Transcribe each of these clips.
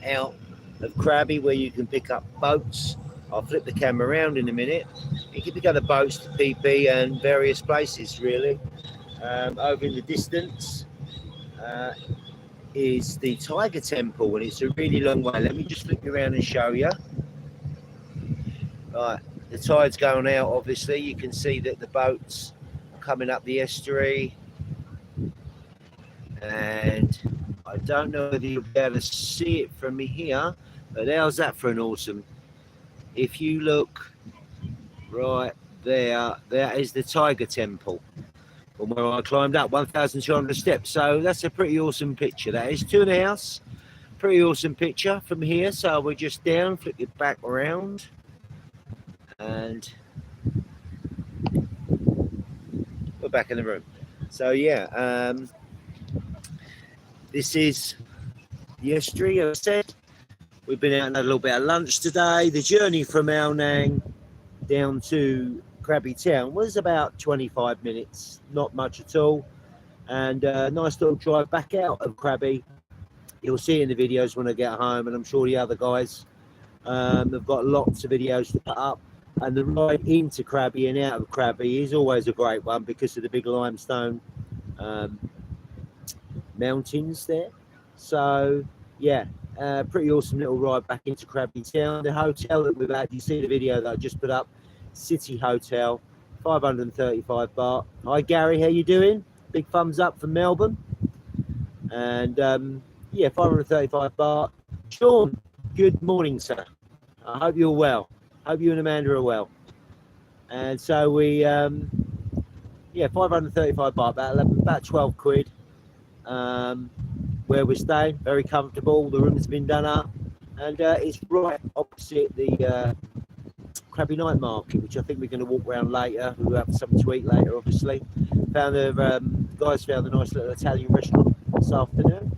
out of Krabi where you can pick up boats. I'll flip the camera around in a minute. You can pick up the boats to PP and various places really. Over in the distance is the Tiger Temple, and it's a really long way. Let me just flip you around and show you. Right, the tide's going out obviously. You can see that the boats are coming up the estuary, and I don't know whether you'll be able to see it from me here, but how's that for an awesome? If you look right there, that is the Tiger Temple from where I climbed up 1,200 steps. So that's a pretty awesome picture. That is to the house. Pretty awesome picture from here. So we're just down, flip it back around, and we're back in the room. So yeah, this is the estuary, as I said. We've been out and had a little bit of lunch today. The journey from Ao Nang down to Krabi town was about 25 minutes, not much at all. And a nice little drive back out of Krabi. You'll see in the videos when I get home, and I'm sure the other guys have got lots of videos to put up. And the ride into Krabi and out of Krabi is always a great one because of the big limestone mountains there. So yeah, pretty awesome little ride back into Krabi town. The hotel that we've had, you see the video that I just put up, City Hotel, 535 baht. Hi Gary, how you doing? Big thumbs up from Melbourne. And yeah, 535 baht. Sean, good morning, sir. I hope you're well. Hope you and Amanda are well. And so we, yeah, 535 baht, about 12 quid. Where we're staying, very comfortable. The room's been done up, and it's right opposite the Krabi night market, which I think we're going to walk around later. We'll have something to eat later, obviously. Found the guys found a nice little Italian restaurant this afternoon,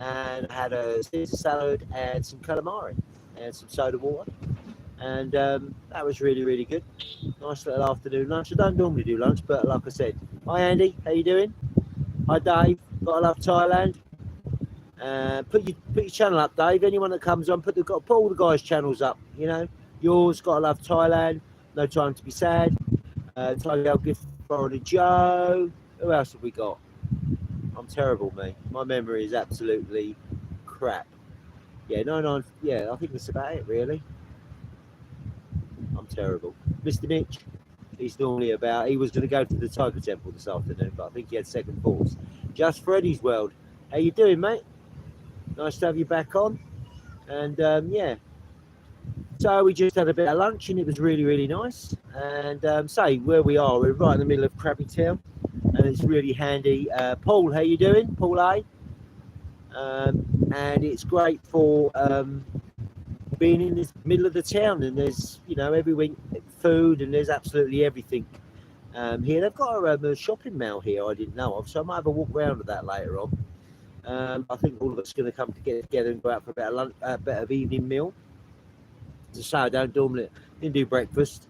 and had a Caesar salad and some calamari and some soda water, and that was really, really good. Nice little afternoon lunch. I don't normally do lunch, but like I said, hi Andy, how you doing? Hi Dave, gotta love Thailand. Put your channel up, Dave. Anyone that comes on, put all the guys' channels up. You know, yours, gotta love Thailand. No time to be sad. Tiger Gift, Florida Joe. Who else have we got? I'm terrible, mate. My memory is absolutely crap. Yeah, no. Yeah, I think that's about it, really. I'm terrible. Mr. Mitch, he's normally about. He was going to go to the Tiger Temple this afternoon, but I think he had second thoughts. Just Freddy's World. How you doing, mate? Nice to have you back on. And yeah, so we just had a bit of lunch and it was really, really nice. And say where we are, we're right in the middle of Krabi town, and it's really handy. Paul, how you doing? Paul A. And it's great for being in this middle of the town, and there's, you know, every week food, and there's absolutely everything here. They've got a shopping mall here I didn't know of, so I might have a walk around with that later on. I think all of us are going to come together and go out for a bit of evening meal. As I say, I don't normally do breakfast.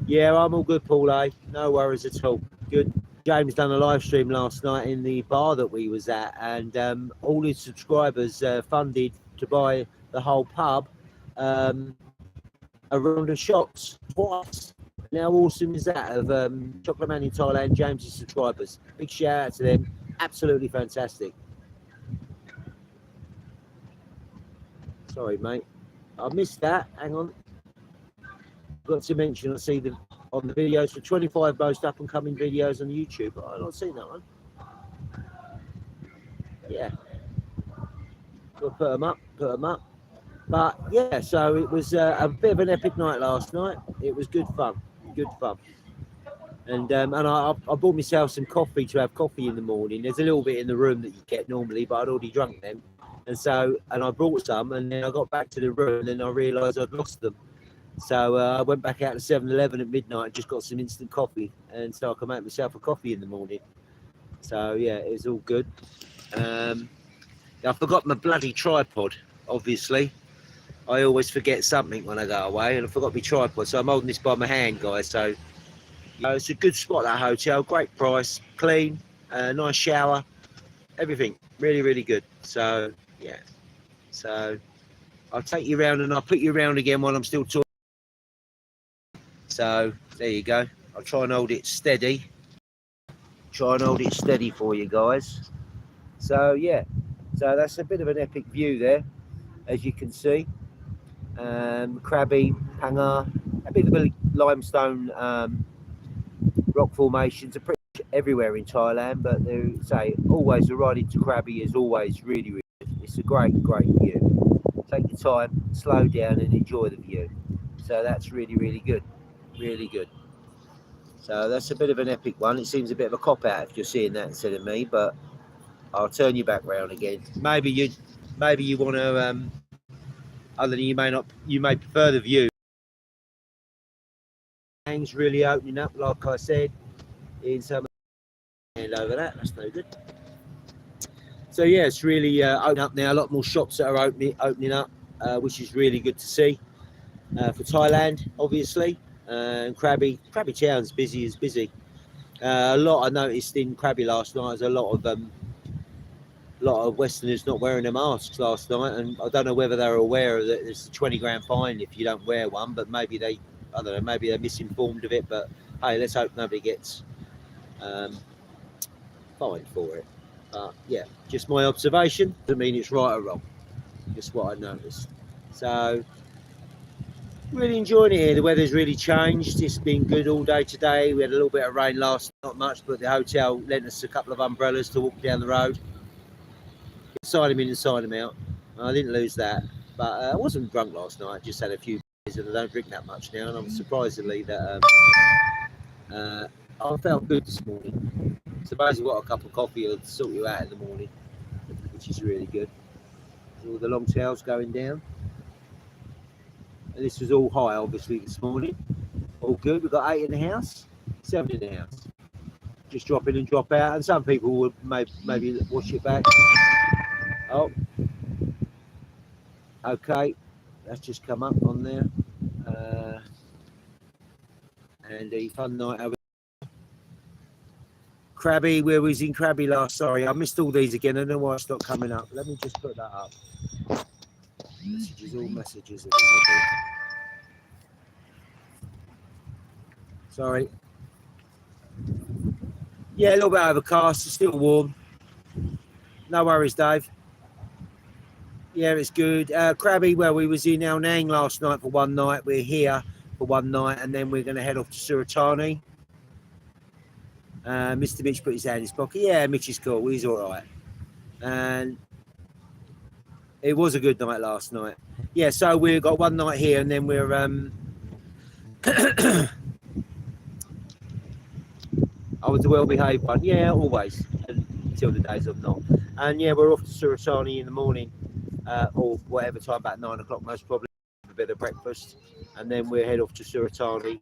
Yeah, I'm all good, Paul A. No worries at all. Good. James done a live stream last night in the bar that we was at, and all his subscribers funded to buy the whole pub a round of shots twice. And how awesome is that of Chocolate Man in Thailand, James's subscribers? Big shout out to them. Absolutely fantastic. Sorry, mate. I missed that. Hang on. Got to mention, I see them on the videos for 25 most up and coming videos on YouTube. I've not seen that one. Yeah. Got to put them up. But yeah, so it was a bit of an epic night last night. It was good fun. And I bought myself some coffee to have coffee in the morning. There's a little bit in the room that you get normally, but I'd already drunk them. And I brought some, and then I got back to the room, and then I realised I'd lost them. So I went back out to 7-Eleven at midnight and just got some instant coffee, and so I can make myself a coffee in the morning. So yeah, it was all good. I forgot my bloody tripod, obviously. I always forget something when I go away, and I forgot my tripod, so I'm holding this by my hand, guys. So you know, it's a good spot, that hotel. Great price, clean, nice shower, everything really, really good. So yeah, So I'll take you around and I'll put you around again while I'm still talking. So there you go. I'll try and hold it steady. Try and hold it steady for you guys. So yeah, so that's a bit of an epic view there, as you can see. Krabi, Pangar, a bit of a limestone rock formations are pretty much everywhere in Thailand, but they say always the ride into Krabi is always really, really good. It's a great view. Take your time, slow down and enjoy the view. So that's really, really good. Really good. So that's a bit of an epic one. It seems a bit of a cop out if you're seeing that instead of me, but I'll turn you back round again. Maybe you want to other than you may prefer the view. Things really opening up, like I said, in some hand over that's no good. So yeah, it's really opening up now. A lot more shops that are opening up, which is really good to see for Thailand, obviously. Krabi town's busy. A lot I noticed in Krabi last night is a lot of Westerners not wearing their masks last night, and I don't know whether they're aware of that. There's a 20 grand fine if you don't wear one, but maybe I don't know, maybe they're misinformed of it. But hey, let's hope nobody gets fined for it. Yeah, just my observation. Doesn't mean it's right or wrong. Just what I noticed. So really enjoying it here. The weather's really changed. It's been good all day today. We had a little bit of rain last night, not much, but the hotel lent us a couple of umbrellas to walk down the road. Sign him in and sign him out. I didn't lose that, but I wasn't drunk last night. I just had a few beers and I don't drink that much now, and I'm surprisingly that I felt good this morning. Suppose you've got a cup of coffee will sort you out in the morning, which is really good. All the long tails going down. And this was all high, obviously, this morning. All good. We've got 8 in the house, 7 in the house. Just drop in and drop out, and some people would maybe watch it back. Oh, okay, that's just come up on there. And a fun night over Krabi. Where was in Krabi last? Sorry, I missed all these again. I don't know why it's not coming up. Let me just put that up. Messages, all messages. Sorry. Yeah, a little bit overcast. It's still warm. No worries, Dave. Yeah, it's good. Krabi, well, we was in Al Nang last night for one night. We're here for one night, and then we're going to head off to Suratani. Mr. Mitch put his hand in his pocket. Yeah, Mitch is cool. He's all right. And it was a good night last night. Yeah, so we've got one night here, and then we're I was a well-behaved one. Yeah, always, until the days I'm not. And yeah, we're off to Suratani in the morning, or whatever time, about 9 o'clock most probably, have a bit of breakfast, and then we'll head off to Suratani.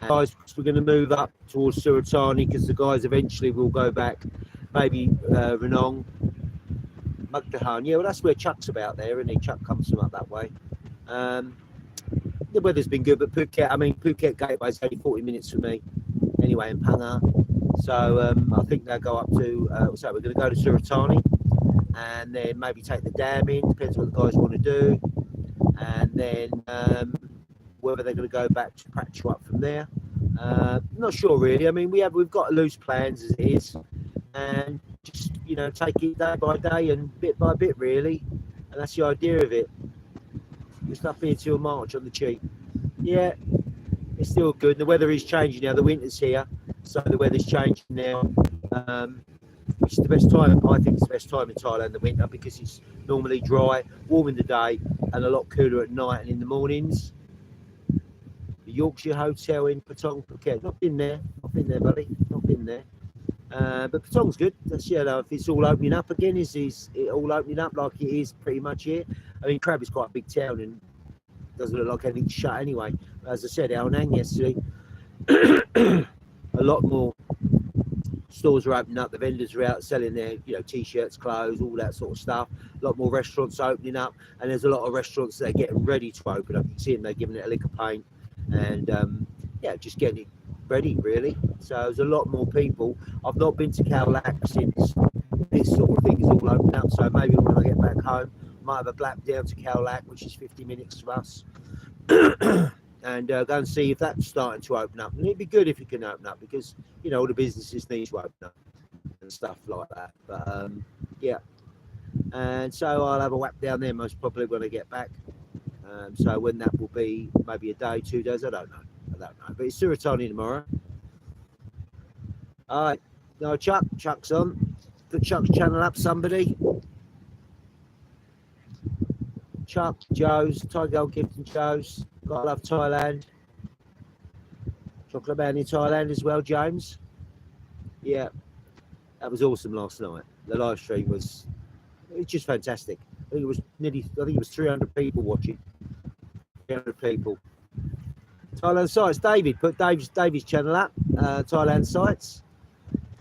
And guys, we're going to move up towards Suratani because the guys eventually will go back, maybe Ranong, Mugdahan. Yeah, well, that's where Chuck's about there, and Chuck comes from up that way. The weather's been good, but Phuket Gateway is only 40 minutes for me anyway in Pangar. So I think they'll go up to, so we're going to go to Suratani and then maybe take the dam in, depends what the guys want to do. And then whether they're going to go back to Prachu up from there. Not sure really. I mean, we've got loose plans as it is, and just, you know, take it day by day and bit by bit really. And that's the idea of it. Just up here till March on the cheap. Yeah, it's still good. The weather is changing now. The winter's here, so the weather's changing now. Which is the best time. I think it's the best time in Thailand, the winter, because it's normally dry, warm in the day, and a lot cooler at night and in the mornings. The Yorkshire Hotel in Patong, Phuket. Not been there, buddy. Not been there. But Patong's good. That's, you know, if it's all opening up again, is it all opening up like it is pretty much here? I mean, Krabi is quite a big town and doesn't look like anything's shut anyway. As I said, Al Nang yesterday, a lot more stores are opening up. The vendors are out selling their, you know, t-shirts, clothes, all that sort of stuff. A lot more restaurants opening up, and there's a lot of restaurants that are getting ready to open up. You see them, they're giving it a lick of paint, and yeah, just getting it ready really. So there's a lot more people. I've not been to Khao Lak since this sort of thing is all opened up, so maybe when I get back home I might have a black down to Cowlack, which is 50 minutes from us. And go and see if that's starting to open up. And it'd be good if it can open up, because, you know, all the businesses need to open up and stuff like that. But yeah, and so I'll have a whack down there most probably when I get back. So when that will be, maybe a day, 2 days, I don't know. But it's Suratani tomorrow. All right, no, Chuck's on. Put Chuck's channel up, somebody. Chuck, Joe's, Tiger Gift and Joe's. Gotta love Thailand. Chocolate Man in Thailand as well, James. Yeah, that was awesome last night. The live stream was just fantastic. I think it was 300 people watching. 300 people. Thailand sites. David, put David's channel up. Thailand sites.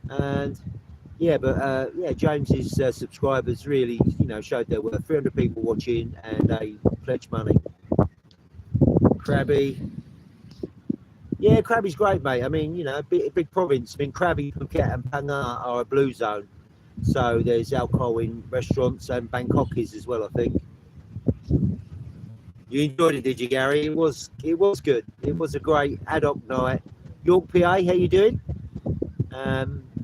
And yeah, but yeah, James's subscribers really, you know, showed there were 300 people watching, and they pledged money. Krabi. Yeah, Krabi's great, mate. I mean, you know, big province. I mean, Krabi, Phuket and Phang are a blue zone. So there's alcohol in restaurants, and Bangkok is as well, I think. You enjoyed it, did you, Gary? It was good. It was a great ad hoc night. York, PA, how you doing?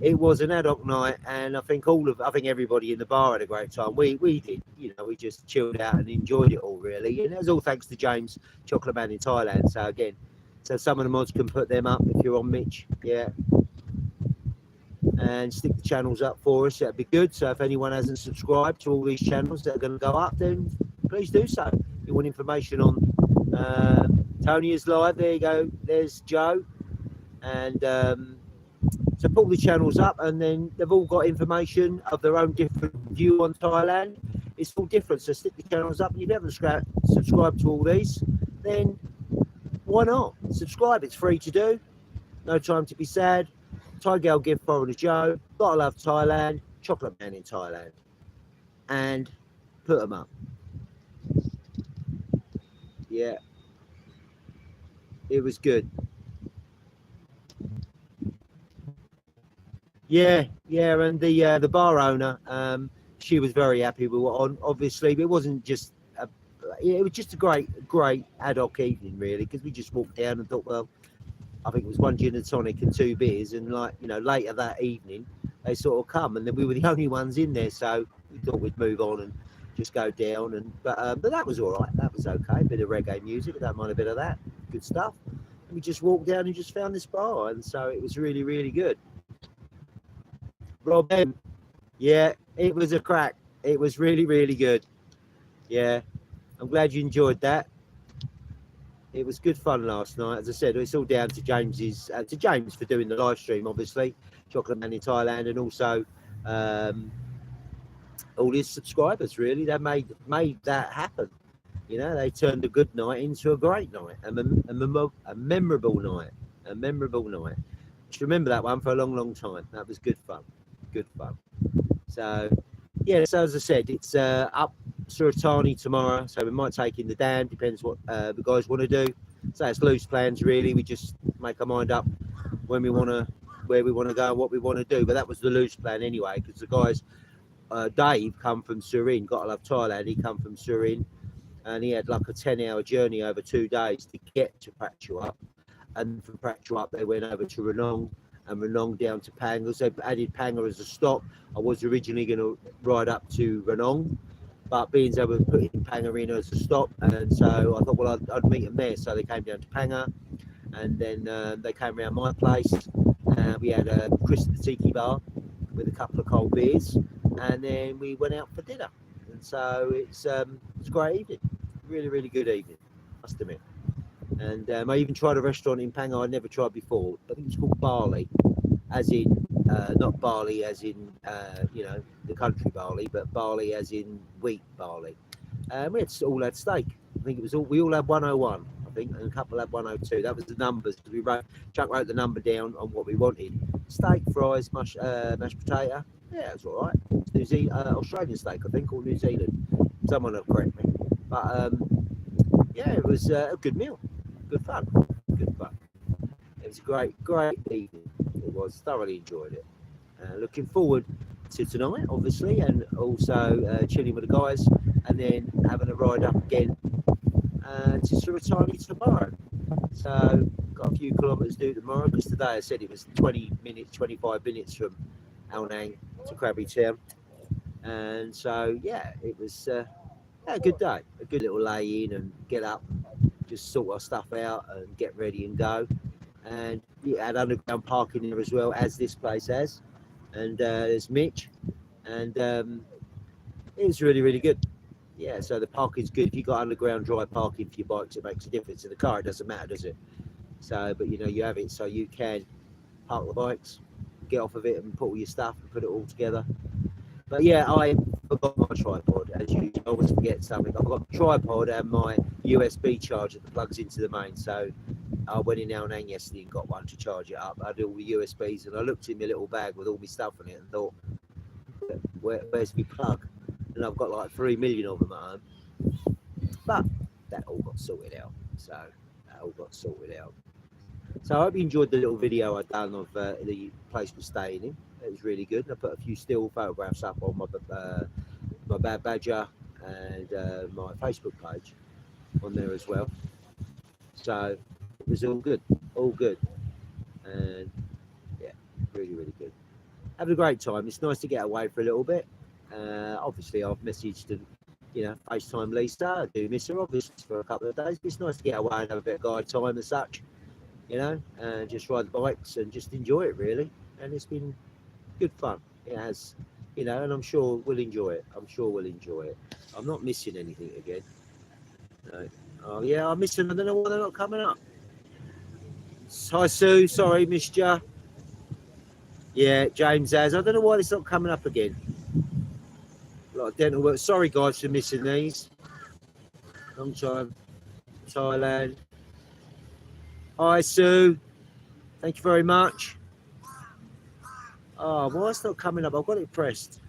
It was an ad hoc night, and I think everybody in the bar had a great time. We did, you know, we just chilled out and enjoyed it all, really. And it was all thanks to James, Chocolate Man in Thailand. So again, so some of the mods can put them up if you're on Mitch, yeah. And stick the channels up for us, that'd be good. So if anyone hasn't subscribed to all these channels that are going to go up, then please do so. If you want information on Tony is live, there you go, there's Joe. And so put the channels up, and then they've all got information of their own different view on Thailand. It's all different, so stick the channels up. And if you haven't subscribed to all these, then why not? Subscribe, it's free to do. No time to be sad. Thai Girl Give Foreigner Joe, Gotta Love Thailand, Chocolate Man in Thailand. And put them up. Yeah. It was good. Yeah, and the bar owner, she was very happy with what on. Obviously, but it wasn't just it was just a great ad hoc evening, really, because we just walked down and thought, well, I think it was 1 gin and tonic and 2 beers, and like, you know, later that evening they sort of come, and then we were the only ones in there, so we thought we'd move on and just go down. And but that was all right. That was okay. A bit of reggae music. I don't mind a bit of that. Good stuff. And we just walked down and just found this bar, and so it was really, really good. Rob M. Yeah, it was a crack. It was really, really good. Yeah, I'm glad you enjoyed that. It was good fun last night. As I said, it's all down to James for doing the live stream, obviously. Chocolate Man in Thailand, and also all his subscribers, really. They made that happen. You know, they turned a good night into a great night, a memorable night. A memorable night. Just remember that one for a long, long time. That was good fun. Good fun. So yeah, so as I said, it's up Suratani tomorrow, so we might take in the dam, depends what the guys want to do. So it's loose plans, really. We just make our mind up where we want to go and what we want to do. But that was the loose plan anyway, because the guys, Dave come from Surin, Gotta Love Thailand, he come from Surin, and he had like a 10-hour journey over 2 days to get to Prachuap, and from Prachuap they went over to Ranong, and Ranong down to Panga. So added Panga as a stop. I was originally going to ride up to Ranong, but being they were putting Panga in as a stop, and so I thought, well, I'd meet them there. So they came down to Panga, and then they came around my place. We had a Chris the Tiki bar with a couple of cold beers, and then we went out for dinner. And so it's a great evening, really, really good evening, must admit. And I even tried a restaurant in Panga I'd never tried before. I think it's called Barley, as in not barley as in you know, the country barley, but barley as in wheat barley. We all had steak. I think it was we all had 101, I think, and a couple had 102. That was the numbers. Chuck wrote the number down on what we wanted: steak, fries, mashed potato. Yeah, it was all right. New Zealand, Australian steak, I think, or New Zealand. Someone will correct me. But yeah, it was a good meal. Good fun. It was a great evening. It was, thoroughly enjoyed it. Looking forward to tonight, obviously, and also chilling with the guys and then having a ride up again to return tomorrow. So got a few kilometres to do tomorrow, because today I said it was 20 minutes, 25 minutes from Al Nang to Krabi town. And so, yeah, it was a good day, a good little lay in and get up, and just sort our stuff out and get ready and go. And we had underground parking there as well, as this place has. And there's Mitch, and it was really, really good. Yeah, so the parking's good. If you've got underground dry parking for your bikes, it makes a difference. In the car, it doesn't matter, does it? So, but you know, you have it so you can park the bikes, get off of it and put all your stuff and put it all together. But yeah, I forgot my tripod, as usual. I always forget something. I've got the tripod and my USB charger that plugs into the main. So I went in Al Nang yesterday and got one to charge it up. I did all the USBs, and I looked in my little bag with all my stuff in it and thought, where's my plug? And I've got like 3 million of them at home. But that all got sorted out. So I hope you enjoyed the little video I done of the place we're staying in. It was really good. And I put a few still photographs up on my Bad Badger and my Facebook page on there as well. So it was all good, and yeah, really, really good. Having a great time. It's nice to get away for a little bit. Obviously, I've messaged and FaceTime Lisa. I do miss her, obviously, for a couple of days. But it's nice to get away and have a bit of guide time and such, and just ride the bikes and just enjoy it, really. And it's been good fun. It has, and I'm sure we'll enjoy it. I'm not missing anything again. No. Oh yeah, I'm missing. I don't know why they're not coming up. Hi Sue, sorry, missed ya. Yeah, James has. I don't know why it's not coming up again. Like dental work. Sorry guys for missing these. Long time. Thailand. Hi Sue. Thank you very much. Oh, why it's not coming up? I've got it pressed.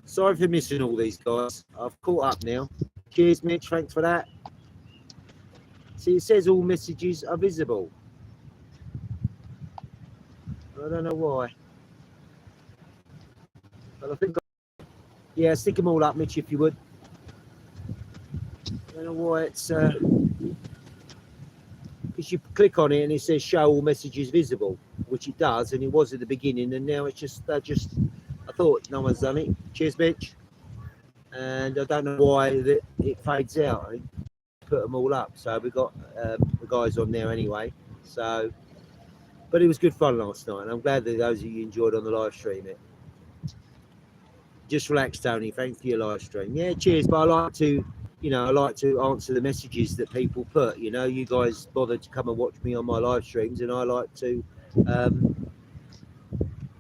Sorry for missing all these guys. I've caught up now. Cheers, Mitch. Thanks for that. See, it says all messages are visible. I don't know why. But I think, yeah, stick them all up, Mitch, if you would. I don't know why it's because you click on it and it says show all messages visible, which it does, and it was at the beginning, and now it's just I thought no one's done it. Cheers, Mitch. And I don't know why it fades out. I put them all up, so we got the guys on there anyway. So, but it was good fun last night, and I'm glad that those of you enjoyed on the live stream it. Just relax, Tony. Thanks for your live stream. Yeah, cheers. But I like to answer the messages that people put. You guys bothered to come and watch me on my live streams, and I like to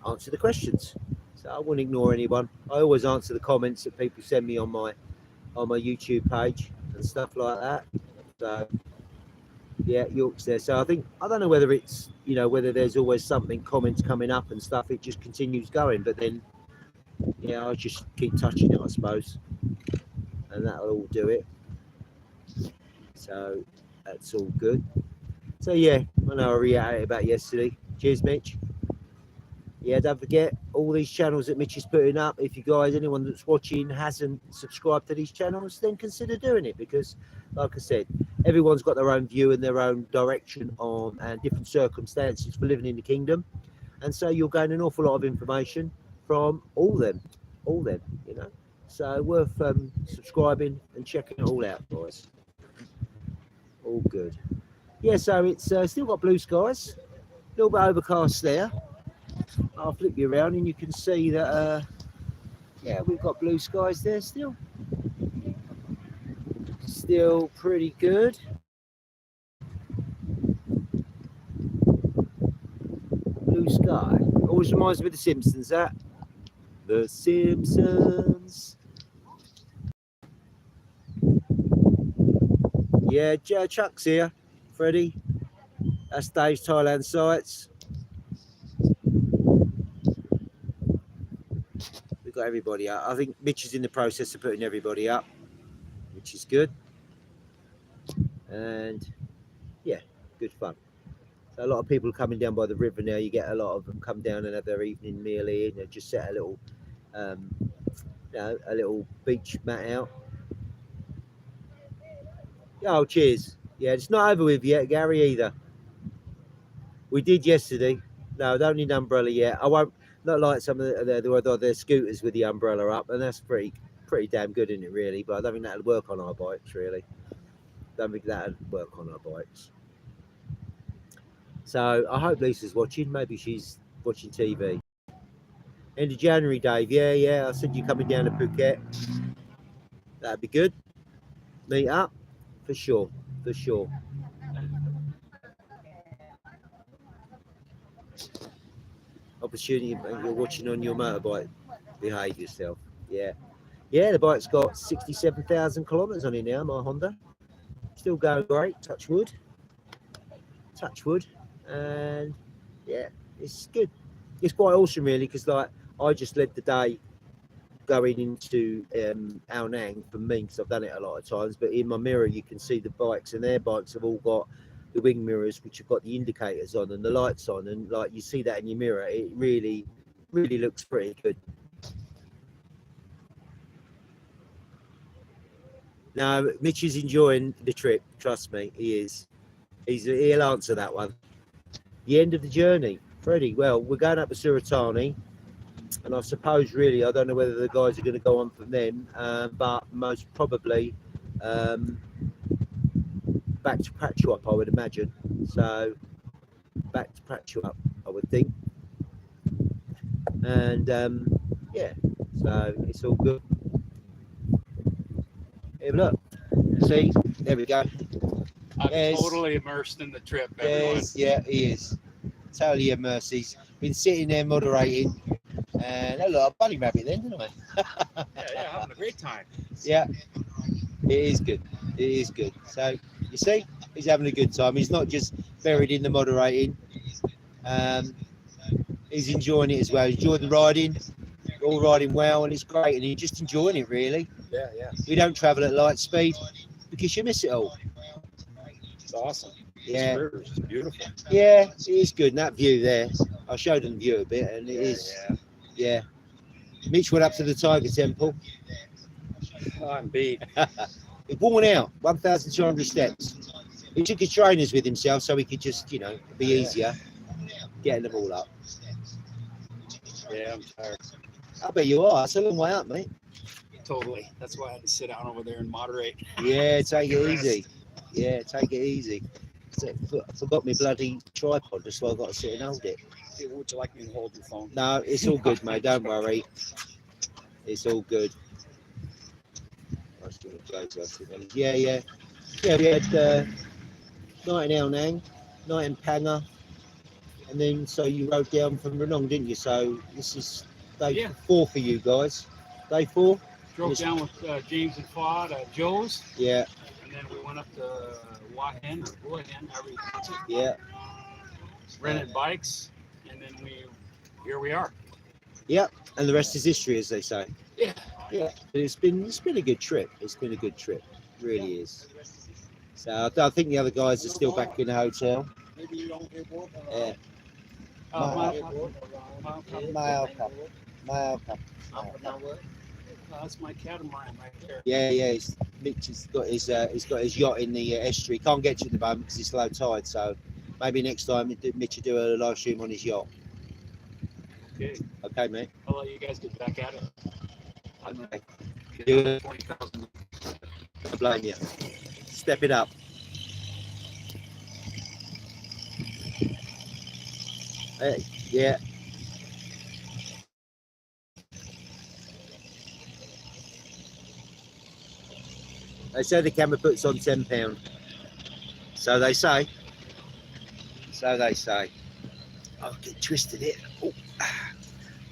answer the questions. So I won't ignore anyone. I always answer the comments that people send me on my YouTube page and stuff like that. So yeah, York's there. So I don't know whether it's whether there's always something comments coming up and stuff. It just continues going, but then I just keep touching it, I suppose, and that'll all do it. So that's all good. So yeah, I know I reiterated about yesterday. Cheers, Mitch. Yeah, don't forget all these channels that Mitch is putting up. If you guys, anyone that's watching hasn't subscribed to these channels, then consider doing it, because like I said, everyone's got their own view and their own direction on and different circumstances for living in the kingdom, and so you'll gain an awful lot of information from all them. So worth subscribing and checking it all out, guys. All good. Yeah, so it's still got blue skies, a little bit overcast there. I'll flip you around and you can see that we've got blue skies there still pretty good. Blue sky always reminds me of the Simpsons. The Simpsons. Yeah, Chuck's here. Freddie. That's Dave's Thailand sites. We've got everybody up. I think Mitch is in the process of putting everybody up, which is good. And yeah, good fun. So a lot of people coming down by the river now. You get a lot of them come down and have their evening meal here. Just set a little, a little beach mat out, Oh, cheers. Yeah, it's not over with yet, Gary, either. We did yesterday. No, I don't need an umbrella yet. I won't. Not like some of the scooters with the umbrella up, and that's pretty damn good, isn't it? Really, but I don't think that'll work on our bikes. Really, don't think that'll work on our bikes. So I hope Lisa's watching. Maybe she's watching TV. End of January, Dave. Yeah, yeah. I said you're coming down to Phuket. That'd be good. Meet up for sure. For sure. Opportunity. You're watching on your motorbike. Behave yourself. Yeah. Yeah, the bike's got 67,000 kilometres on it now, my Honda. Still going great, touch wood. Touch wood. And yeah, it's good. It's quite awesome, really, because like I just led the day going into Ao Nang for me, because I've done it a lot of times. But in my mirror, you can see the bikes, and their bikes have all got the wing mirrors, which have got the indicators on and the lights on. And like you see that in your mirror, it really, really looks pretty good. No, Mitch is enjoying the trip. Trust me, he is. He'll answer that one. The end of the journey, Freddie. Well, we're going up to Suratani, and I suppose really I don't know whether the guys are going to go on from then, but most probably back to Prachuap, I would imagine. So back to Prachuap, I would think. And yeah, so it's all good. Here, look. See, there we go. I'm totally immersed in the trip, everyone. Yeah, he is. Totally immersed. He's been sitting there moderating. And a lot of bunny rabbit then, didn't I? Yeah, having a great time. Yeah, it is good. It is good. So, you see, he's having a good time. He's not just buried in the moderating. He's enjoying it as well. He's enjoying the riding. We're all riding well, and it's great. And he's just enjoying it, really. Yeah, yeah. We don't travel at light speed because you miss it all. It's awesome. Yeah. This is beautiful. Yeah, it is good. And that view there, I showed them the view a bit, and it is. Yeah. Mitch went up to the Tiger Temple. Oh, I'm beat. He's worn out, 1,200 steps. He took his trainers with himself so he could just, be easier getting them all up. Yeah, I'm tired. I bet you are. It's a long way up, mate. Totally. That's why I had to sit down over there and moderate. Yeah, take it easy. Yeah, take it easy. I forgot my bloody tripod, that's why I've got to sit and hold it. Would you like me to hold your phone? No, it's all good, mate. Don't worry. It's all good. Yeah, yeah. Yeah, we had night in Ao Nang, night in Panga, and then so you rode down from Ranong, didn't you? So this is day 4 for you guys. Day 4? Drove down with James and Fuad at Joe's. Yeah. And then we went up to Wahen or Wuhan, however you pronounce it. Yeah. Rented bikes, and then here we are. Yeah, and the rest is history, as they say. Yeah. Yeah. But it's been a good trip. It's been a good trip. It really is. So I think the other guys are still back in the hotel. Yeah. Mile cup. That's my catamaran right there. Yeah, yeah. Mitch has got his yacht in the estuary. Can't get to it at the moment because it's low tide. So maybe next time Mitch will do a live stream on his yacht. Okay. Okay, mate. I'll let you guys get back at it. Okay. Get 20,000. I blame you. Step it up. Yeah. They say the camera puts on £10. So they say. So they say. I'll get twisted it. Oh,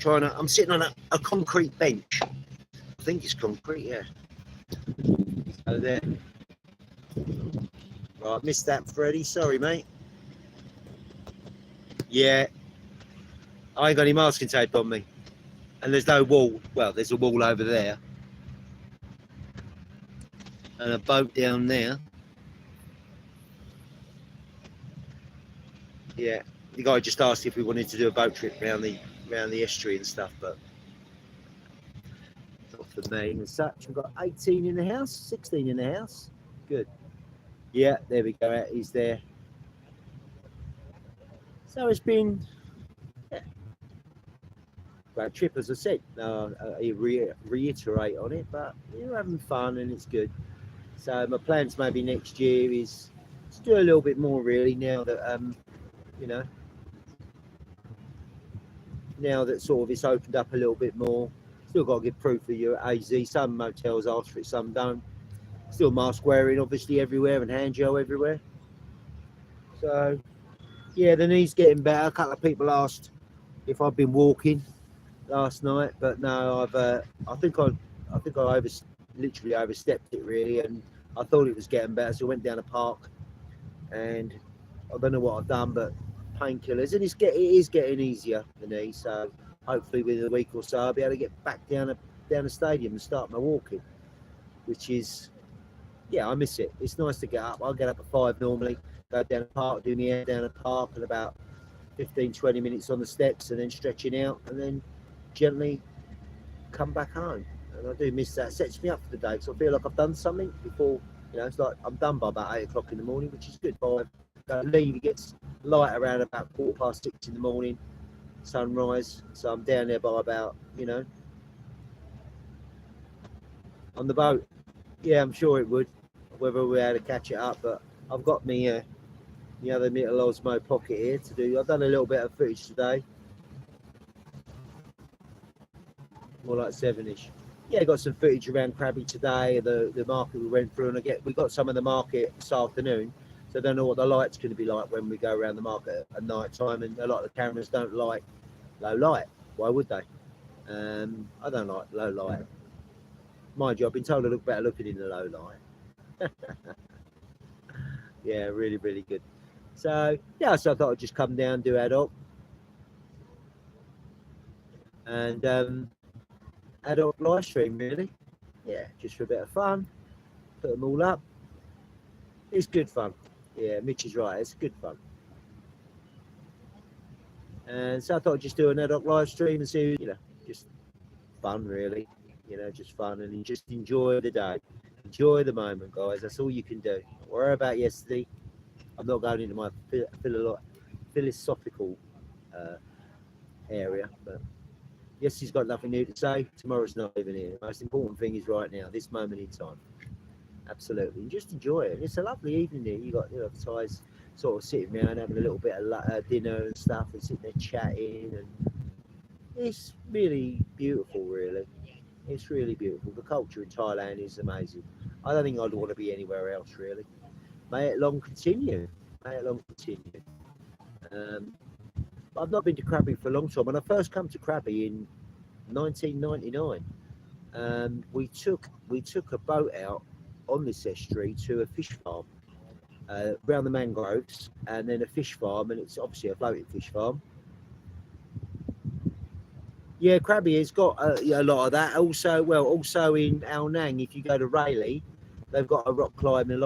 I'm sitting on a concrete bench. I think it's concrete, yeah. So there. Right, missed that, Freddie. Sorry, mate. Yeah. I ain't got any masking tape on me. And there's no wall. Well, there's a wall over there. And a boat down there. Yeah. The guy just asked if we wanted to do a boat trip around the estuary and stuff, but not for me and such. We've got 18 in the house, 16 in the house. Good. Yeah, there we go. He's there. So it's been great trip, as I said. I reiterate on it, but you're having fun and it's good. So my plans maybe next year is to do a little bit more really now that you know now that sort of it's opened up a little bit more. Still got to give proof of your AZ. Some motels ask for it, some don't. Still mask wearing obviously everywhere and hand gel everywhere. So yeah, the knee's getting better. A couple of people asked if I've been walking last night, but no, I think I literally overstepped it really, and I thought it was getting better, so I went down a park, and I don't know what I've done, but painkillers, and it is getting easier the knee. So hopefully within a week or so, I'll be able to get back down the stadium and start my walking, which is yeah, I miss it. It's nice to get up. I'll get up at 5 normally, go down the park, do my hair down the park, and about 15-20 minutes on the steps, and then stretching out, and then gently come back home. And I do miss that. It sets me up for the day because I feel like I've done something before. It's like I'm done by about 8 o'clock in the morning, which is good. By leave, it gets light around about 6:15 in the morning, sunrise. So I'm down there by about, on the boat. Yeah, I'm sure it would, whether we're able to catch it up. But I've got me the other little Osmo pocket here to do. I've done a little bit of footage today, more like 7ish. Yeah, got some footage around Krabi today, the market we went through, and we got some of the market this afternoon. So I don't know what the light's going to be like when we go around the market at night time, and a lot of the cameras don't like low light. Why would they? I don't like low light. Mind you, I've been told I look better looking in the low light. Yeah, really, really good. So yeah, so I thought I'd just come down, do ad hoc, and ad hoc live stream really. Yeah, just for a bit of fun. Put them all up. It's good fun. Yeah, Mitch is right. It's good fun. And so I thought I'd just do an ad hoc live stream and see, just fun really. Just fun and just enjoy the day. Enjoy the moment, guys. That's all you can do. Don't worry about yesterday. I'm not going into my philosophical area, but yesterday's got nothing new to say. Tomorrow's not even here. The most important thing is right now, this moment in time. Absolutely, and just enjoy it. It's a lovely evening here. You got the guys sort of sitting around having a little bit of dinner and stuff, and sitting there chatting, and it's really beautiful. Really, it's really beautiful. The culture in Thailand is amazing. I don't think I'd want to be anywhere else. Really, may it long continue. May it long continue. I've not been to Krabi for a long time. When I first come to Krabi in 1999, we took a boat out on this estuary to a fish farm around the mangroves, and then a fish farm, and it's obviously a floating fish farm. Yeah, Krabi has got a lot of that. Also in Ao Nang, if you go to Rayleigh, they've got a lot of rock climbing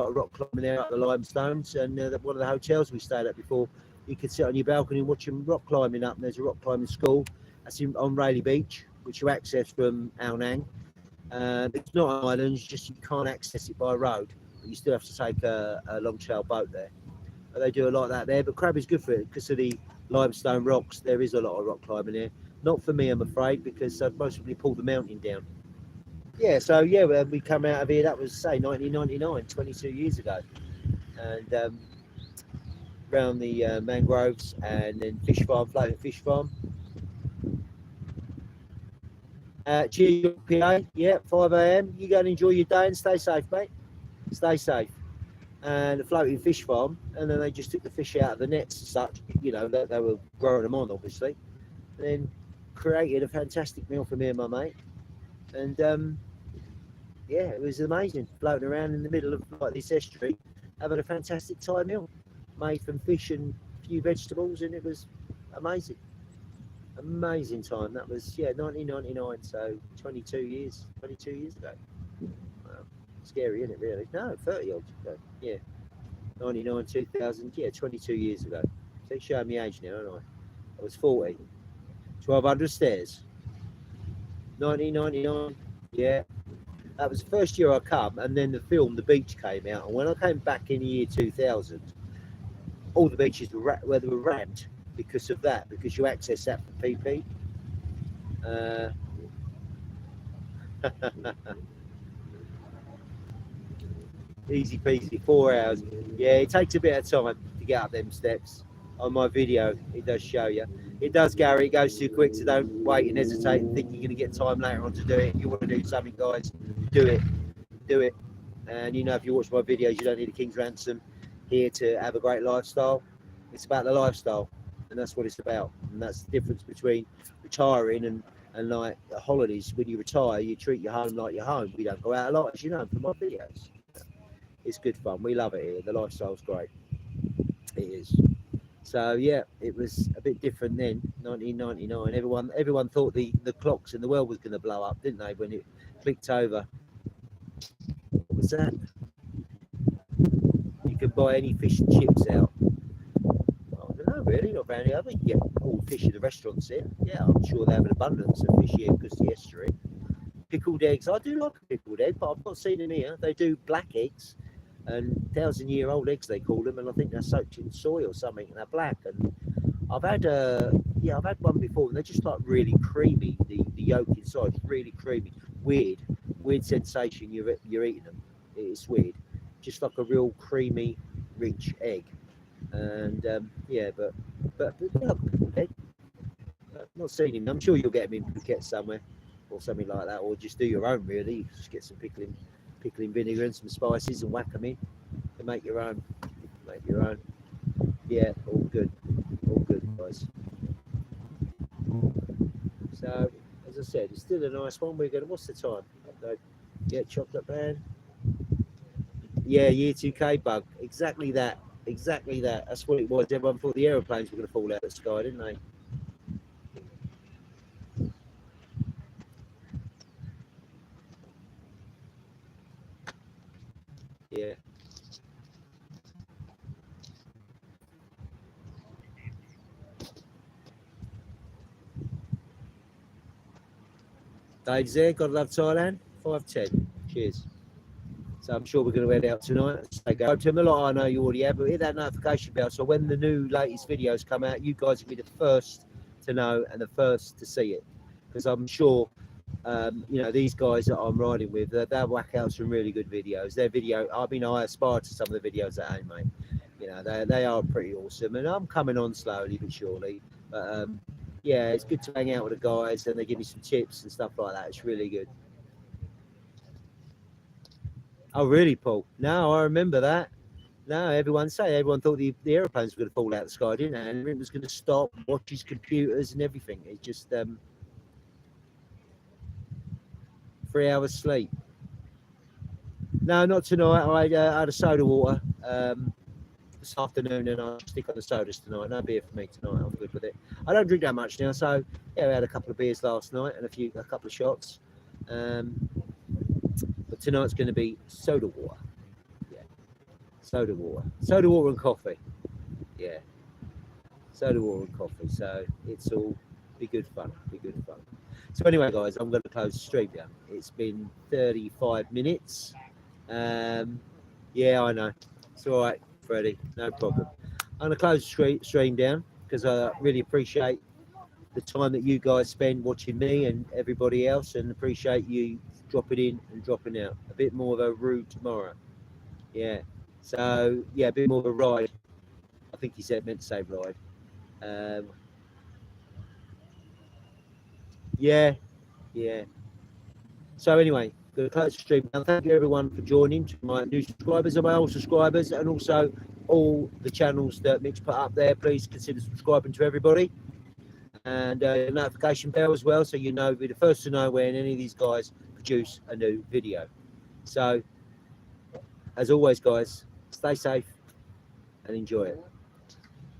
there at the limestones, and one of the hotels we stayed at before, you could sit on your balcony and watch them rock climbing up. And there's a rock climbing school that's on Rayleigh Beach, which you access from Ao Nang. It's not an island, you can't access it by road, but you still have to take a long-tail boat there. But they do a lot of that there, but Krabi's good for it because of the limestone rocks. There is a lot of rock climbing there. Not for me, I'm afraid, because I've mostly pulled the mountain down. Yeah, so yeah, we come out of here, that was, say, 1999, 22 years ago. And around the mangroves, and then fish farm, floating fish farm. GPA, yeah, 5 a.m. You go and enjoy your day and stay safe, mate. Stay safe. And the floating fish farm, and then they just took the fish out of the nets and such, that they were growing them on, obviously. And then created a fantastic meal for me and my mate. And yeah, it was amazing, floating around in the middle of like this estuary, having a fantastic Thai meal made from fish and a few vegetables, and it was amazing. Amazing time. That was 1999, so 22 years ago. Wow. Scary, isn't it, really? No, 30 odd ago. Yeah, 99, 2000, 22 years ago. So it's showing me age now, aren't I? I was 40. 1200 stairs. 1999, yeah. That was the first year I come, and then the film The Beach came out. And when I came back in the year 2000, all the beaches were rammed because of that, because you access that for PP. Easy peasy, 4 hours. Yeah, it takes a bit of time to get up them steps. On my video, it does show you. It does, Gary. It goes too quick, so don't wait and hesitate and think you're going to get time later on to do it. If you want to do something, guys, do it. Do it. And you know, if you watch my videos, you don't need a king's ransom here to have a great lifestyle. It's about the lifestyle, and that's what it's about. And that's the difference between retiring and like holidays. When you retire, you treat your home like your home. We don't go out a lot, as you know, from my videos. It's good fun. We love it here. The lifestyle's great. It is. So yeah, it was a bit different then, 1999. Everyone thought the clocks in the world was going to blow up, didn't they? When it clicked over. What was that? You could buy any fish and chips out. I don't know, really. Not around here. I think you get all fish in the restaurants here. Yeah, I'm sure they have an abundance of fish here because of the estuary. Pickled eggs. I do like a pickled egg, but I've not seen them here. They do black eggs. And 1,000-year-old eggs they call them, and I think they're soaked in soy or something, and they're black. And I've had one before, and they're just like really creamy. The yolk inside is really creamy, weird sensation. You're eating them. It's weird, just like a real creamy, rich egg. And yeah, but they're like a pickled egg. I've not seen him. I'm sure you'll get them in Phuket somewhere, or something like that, or just do your own. Really, just get some pickling vinegar and some spices and whack them in and make your own. Yeah, all good guys. So as I said, it's still a nice one. We're gonna, what's the time? Yeah, chocolate band. Yeah, year 2K bug. Exactly that. That's what it was. Everyone thought the aeroplanes were gonna fall out of the sky, didn't they? Yeah. Dave's there. Gotta love Thailand. 510. Cheers. So I'm sure we're going to head out tonight. Say go to him a lot. I know you already have, but hit that notification bell. So when the new latest videos come out, you guys will be the first to know and the first to see it. Because I'm sure, you know, these guys that I'm riding with, they'll whack out some really good videos. Their video, I mean, I aspire to some of the videos that ain't, mate. You know, they are pretty awesome. And I'm coming on slowly but surely. But yeah, it's good to hang out with the guys and they give me some tips and stuff like that. It's really good. Oh, really, Paul? No, I remember that. No, everyone thought the aeroplanes were going to fall out of the sky, didn't they? And it was going to stop, watch his computers and everything. It's just 3 hours sleep. No, not tonight. I had a soda water this afternoon, and I'll stick on the sodas tonight. No beer for me tonight. I'm good with it. I don't drink that much now, so yeah, we had a couple of beers last night and a couple of shots. But tonight's going to be soda water. Yeah, soda water and coffee. Yeah, soda water and coffee. So it's all be good fun. So anyway, guys, I'm going to close the stream down. It's been 35 minutes. Yeah, I know. It's all right, Freddie. No problem. I'm going to close the stream down because I really appreciate the time that you guys spend watching me and everybody else, and appreciate you dropping in and dropping out. A bit more of a route tomorrow. Yeah. So yeah, a bit more of a ride. I think he meant to say ride. Yeah. So anyway, going to close the stream now. Thank you everyone for joining, to my new subscribers and my old subscribers, and also all the channels that Mitch put up there. Please consider subscribing to everybody, and a notification bell as well, so you know, be the first to know when any of these guys produce a new video. So as always, guys, stay safe and enjoy it.